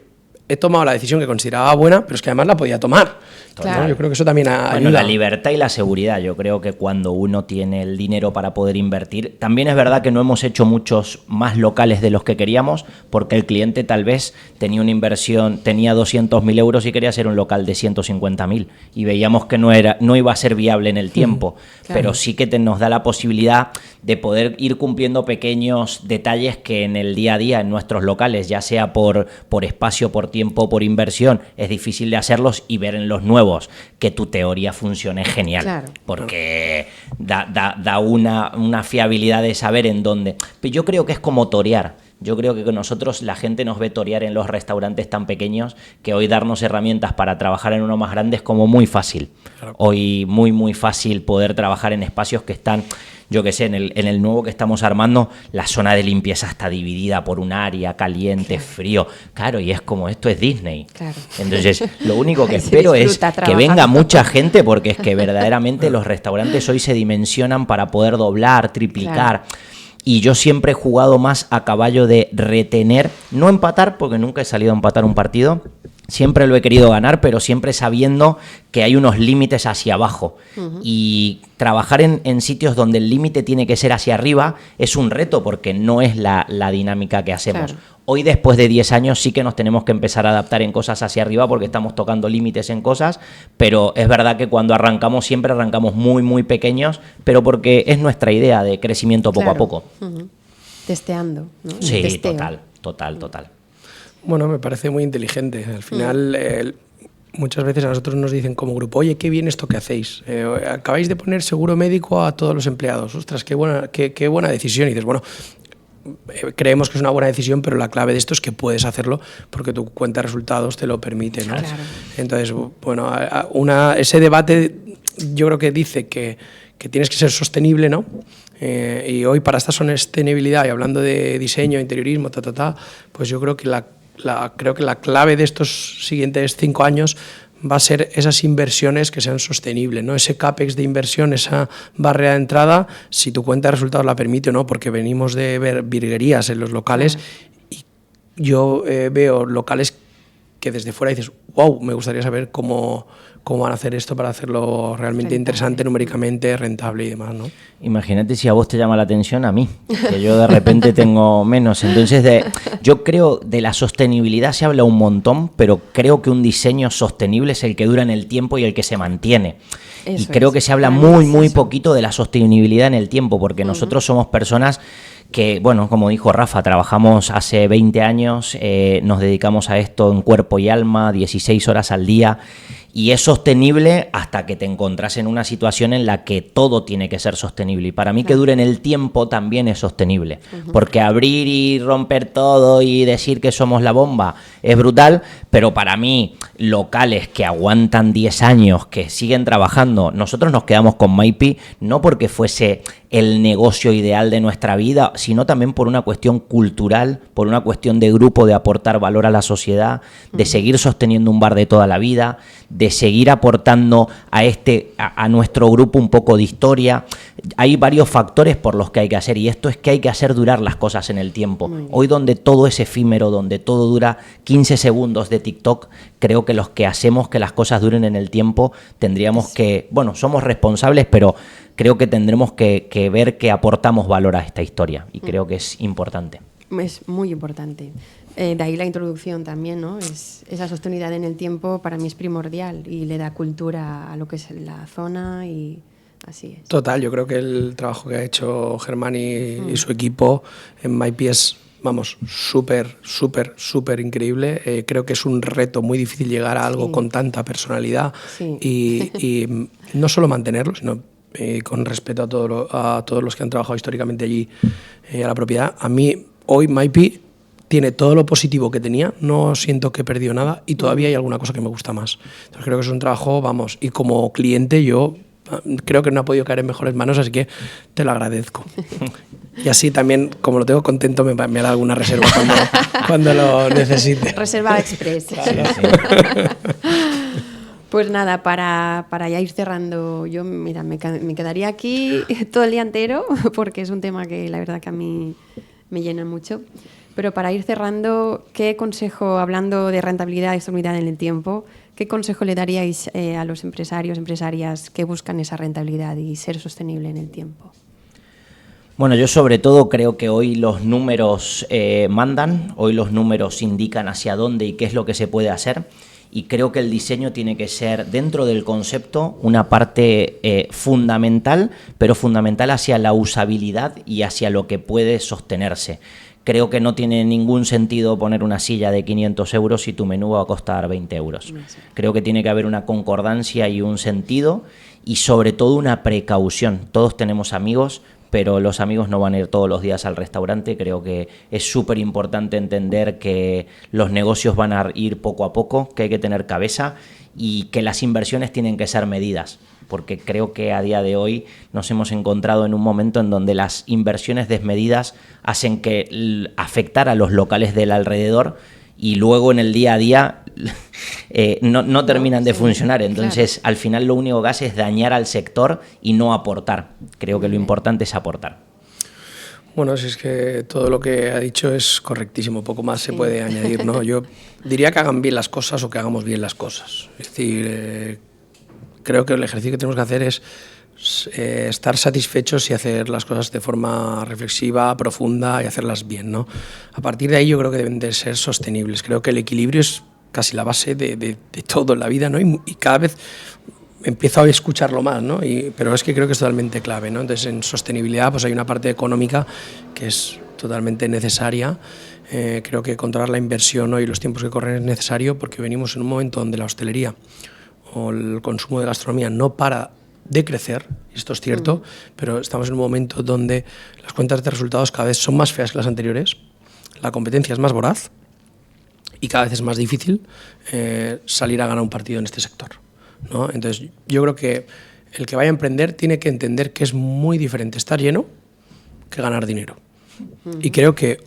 B: he tomado la decisión que consideraba buena, pero es que además la podía tomar.
A: Claro.
B: ¿no? Yo creo que eso también ayuda.
C: Bueno, la libertad y la seguridad. Yo creo que cuando uno tiene el dinero para poder invertir, también es verdad que no hemos hecho muchos más locales de los que queríamos, porque el cliente tal vez tenía una inversión, tenía 200.000 euros y quería hacer un local de 150.000 y veíamos que no iba a ser viable en el tiempo,
A: claro.
C: pero sí que nos da la posibilidad de poder ir cumpliendo pequeños detalles que en el día a día en nuestros locales, ya sea por espacio, por tiempo, por inversión, es difícil de hacerlos, y ver en los nuevos que tu teoría funcione genial,
A: claro,
C: porque da una fiabilidad de saber en dónde. Pero yo creo que es como torear. Yo creo que con nosotros la gente nos ve torear en los restaurantes tan pequeños, que hoy darnos herramientas para trabajar en uno más grande es como muy fácil. Claro. Hoy muy fácil poder trabajar en espacios que están, yo qué sé, en el nuevo que estamos armando, la zona de limpieza está dividida por un área caliente, claro, frío. Claro, y es como, esto es Disney. Claro. Entonces, lo único que espero es que venga mucha gente, porque es que verdaderamente los restaurantes hoy se dimensionan para poder doblar, triplicar. Claro. Y yo siempre he jugado más a caballo de retener, no empatar, porque nunca he salido a empatar un partido. Siempre lo he querido ganar, pero siempre sabiendo que hay unos límites hacia abajo. Y trabajar en sitios donde el límite tiene que ser hacia arriba es un reto, porque no es la dinámica que hacemos. Claro. Hoy, después de 10 años, sí que nos tenemos que empezar a adaptar en cosas hacia arriba, porque estamos tocando límites en cosas, pero es verdad que cuando arrancamos siempre arrancamos muy pequeños, pero porque es nuestra idea de crecimiento poco a poco.
A: Testeando, ¿no?
C: Sí, total.
B: Bueno, me parece muy inteligente. Al final, muchas veces a nosotros nos dicen como grupo, oye, qué bien esto que hacéis. Acabáis de poner seguro médico a todos los empleados. Ostras, qué buena decisión. Y dices, bueno, creemos que es una buena decisión, pero la clave de esto es que puedes hacerlo porque tu cuenta de resultados te lo permite, ¿no? Claro. Entonces, bueno, ese debate yo creo que dice que tienes que ser sostenible, ¿no? Y hoy, para esta sostenibilidad, y hablando de diseño, interiorismo, pues yo creo que creo que la clave de estos siguientes 5 años va a ser esas inversiones que sean sostenibles, ¿no? Ese CAPEX de inversión, esa barrera de entrada, si tu cuenta de resultados la permite o no, porque venimos de ver virguerías en los locales y yo veo locales que desde fuera dices, wow, me gustaría saber cómo van a hacer esto para hacerlo realmente interesante, numéricamente rentable y demás, ¿no?
C: Imagínate si a vos te llama la atención, a mí, que yo de repente tengo menos. Entonces, yo creo de la sostenibilidad se habla un montón, pero creo que un diseño sostenible es el que dura en el tiempo y el que se mantiene. Eso y creo que se habla muy poquito de la sostenibilidad en el tiempo, porque nosotros somos personas que, bueno, como dijo Rafa, trabajamos hace 20 años, nos dedicamos a esto en cuerpo y alma, 16 horas al día, y es sostenible hasta que te encontrás en una situación en la que todo tiene que ser sostenible. Y para mí, que dure en el tiempo también es sostenible. Porque abrir y romper todo y decir que somos la bomba es brutal, pero para mí, locales que aguantan 10 años, que siguen trabajando, nosotros nos quedamos con Maypi no porque fuese el negocio ideal de nuestra vida, sino también por una cuestión cultural, por una cuestión de grupo, de aportar valor a la sociedad, de seguir sosteniendo un bar de toda la vida, de seguir aportando a nuestro grupo un poco de historia. Hay varios factores por los que hay que hacer, y esto es que hay que hacer durar las cosas en el tiempo. Hoy, donde todo es efímero, donde todo dura 15 segundos de TikTok, creo que los que hacemos que las cosas duren en el tiempo tendríamos que, bueno, somos responsables, pero creo que tendremos que ver que aportamos valor a esta historia, y creo que es importante.
A: Es muy importante. De ahí la introducción también, ¿no? Esa sostenibilidad en el tiempo para mí es primordial y le da cultura a lo que es la zona, y así es.
B: Total, yo creo que el trabajo que ha hecho Germán y su equipo en Maypi es, vamos, súper increíble. Creo que es un reto muy difícil llegar a algo con tanta personalidad y no solo mantenerlo, sino con respeto a todos los que han trabajado históricamente allí, a la propiedad. A mí, hoy Maypi tiene todo lo positivo que tenía, no siento que he perdido nada, y todavía hay alguna cosa que me gusta más. Entonces creo que es un trabajo, vamos, y como cliente yo creo que no ha podido caer en mejores manos, así que te lo agradezco. Y así también, como lo tengo contento, me hará alguna reserva cuando lo necesite.
A: Reserva express.
C: Claro, sí.
A: Pues nada, para ya ir cerrando, yo mira, me quedaría aquí todo el día entero, porque es un tema que la verdad que a mí me llena mucho. Pero para ir cerrando, ¿qué consejo, hablando de rentabilidad y sostenibilidad en el tiempo, qué consejo le daríais a los empresarios, empresarias que buscan esa rentabilidad y ser sostenible en el tiempo?
C: Bueno, yo sobre todo creo que hoy los números mandan, hoy los números indican hacia dónde y qué es lo que se puede hacer, y creo que el diseño tiene que ser, dentro del concepto, una parte fundamental, pero fundamental hacia la usabilidad y hacia lo que puede sostenerse. Creo que no tiene ningún sentido poner una silla de 500 euros si tu menú va a costar 20 euros. Creo que tiene que haber una concordancia y un sentido, y sobre todo una precaución. Todos tenemos amigos, pero los amigos no van a ir todos los días al restaurante. Creo que es súper importante entender que los negocios van a ir poco a poco, que hay que tener cabeza y que las inversiones tienen que ser medidas, porque creo que a día de hoy nos hemos encontrado en un momento en donde las inversiones desmedidas hacen que afectar a los locales del alrededor, y luego en el día a día no terminan de funcionar. Entonces, claro, al final lo único que hace es dañar al sector y no aportar. Creo que lo importante es aportar.
B: Bueno, si es que todo lo que ha dicho es correctísimo, poco más se puede añadir, ¿no? Yo diría que hagan bien las cosas o que hagamos bien las cosas. Es decir, creo que el ejercicio que tenemos que hacer es estar satisfechos y hacer las cosas de forma reflexiva, profunda, y hacerlas bien, ¿no? A partir de ahí yo creo que deben de ser sostenibles. Creo que el equilibrio es casi la base de todo en la vida, ¿no? Y cada vez empiezo a escucharlo más, ¿no? Pero es que creo que es totalmente clave, ¿no? Entonces, en sostenibilidad pues hay una parte económica que es totalmente necesaria. Creo que controlar la inversión, ¿no?, y los tiempos que corren es necesario, porque venimos en un momento donde la hostelería o el consumo de gastronomía no para de crecer, y esto es cierto, pero estamos en un momento donde las cuentas de resultados cada vez son más feas que las anteriores, la competencia es más voraz y cada vez es más difícil salir a ganar un partido en este sector, ¿no? Entonces yo creo que el que vaya a emprender tiene que entender que es muy diferente estar lleno que ganar dinero. Y creo que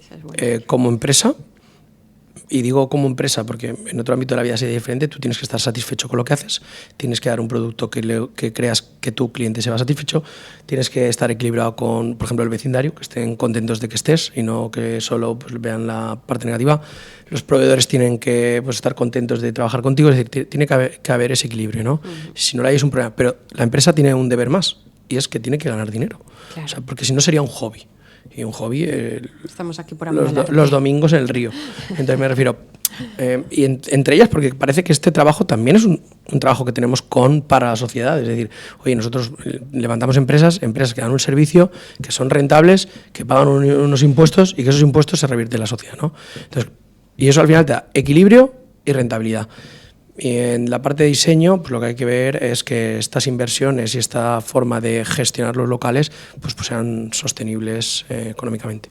B: como empresa, y digo como empresa porque en otro ámbito de la vida sería diferente, tú tienes que estar satisfecho con lo que haces, tienes que dar un producto que creas que tu cliente se va satisfecho, tienes que estar equilibrado con, por ejemplo, el vecindario, que estén contentos de que estés y no que solo pues, vean la parte negativa. Los proveedores tienen que pues, estar contentos de trabajar contigo, es decir, tiene que haber ese equilibrio, ¿no? Si no lo hay es un problema, pero la empresa tiene un deber más, y es que tiene que ganar dinero, claro. O sea, porque si no sería un hobby. Y un hobby,
A: estamos aquí por
B: los domingos en el río. Entonces me refiero, y entre ellas, porque parece que este trabajo también es un trabajo que tenemos para la sociedad. Es decir, oye, nosotros levantamos empresas que dan un servicio, que son rentables, que pagan unos impuestos y que esos impuestos se revierten en la sociedad, ¿no? Entonces, y eso al final te da equilibrio y rentabilidad. Y en la parte de diseño, pues lo que hay que ver es que estas inversiones y esta forma de gestionar los locales pues sean sostenibles económicamente.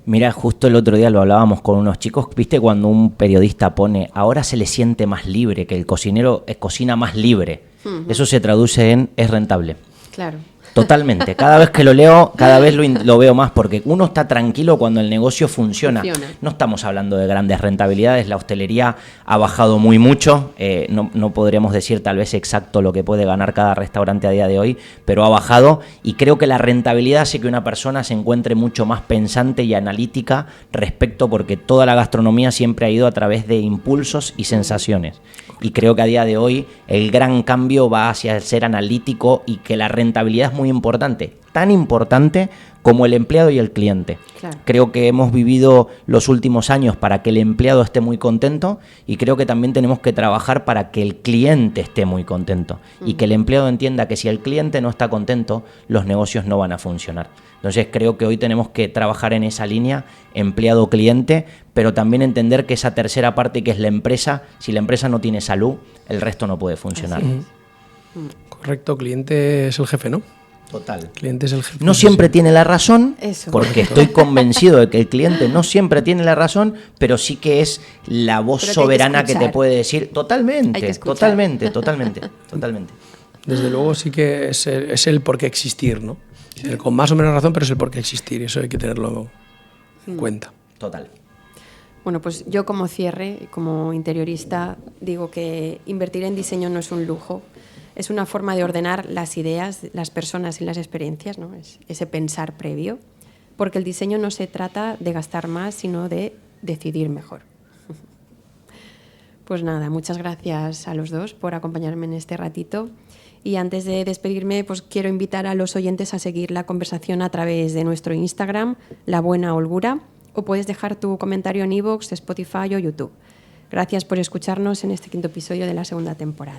C: Mira, justo el otro día lo hablábamos con unos chicos, ¿viste cuando un periodista pone ahora se le siente más libre, que el cocinero cocina más libre? Eso se traduce en es rentable.
A: Claro.
C: Totalmente. Cada vez que lo leo, cada vez lo veo más, porque uno está tranquilo cuando el negocio funciona. No estamos hablando de grandes rentabilidades, la hostelería ha bajado muy mucho, no podríamos decir tal vez exacto lo que puede ganar cada restaurante a día de hoy, pero ha bajado, y creo que la rentabilidad hace que una persona se encuentre mucho más pensante y analítica respecto, porque toda la gastronomía siempre ha ido a través de impulsos y sensaciones. Y creo que a día de hoy el gran cambio va hacia el ser analítico, y que la rentabilidad es muy importante, tan importante como el empleado y el cliente. Claro. Creo que hemos vivido los últimos años para que el empleado esté muy contento, y creo que también tenemos que trabajar para que el cliente esté muy contento y que el empleado entienda que si el cliente no está contento, los negocios no van a funcionar. Entonces creo que hoy tenemos que trabajar en esa línea empleado-cliente, pero también entender que esa tercera parte, que es la empresa, si la empresa no tiene salud, el resto no puede funcionar.
B: Correcto, cliente es el jefe, ¿no?
C: Total.
B: Cliente es el jefe.
C: No siempre tiene la razón, porque estoy convencido de que el cliente no siempre tiene la razón, pero sí que es la voz soberana que te puede decir totalmente.
B: Desde luego sí que es el por qué existir, ¿no? Con más o menos razón, pero es el por qué existir, y eso hay que tenerlo en cuenta.
C: Total.
A: Bueno, pues yo como cierre, como interiorista, digo que invertir en diseño no es un lujo, es una forma de ordenar las ideas, las personas y las experiencias, ¿no? Es ese pensar previo porque el diseño no se trata de gastar más, sino de decidir mejor. Pues nada, muchas gracias a los dos por acompañarme en este ratito. Y antes de despedirme, pues quiero invitar a los oyentes a seguir la conversación a través de nuestro Instagram, La Buena Holgura, o puedes dejar tu comentario en iVoox, Spotify o YouTube. Gracias por escucharnos en este 5º episodio de la 2ª temporada.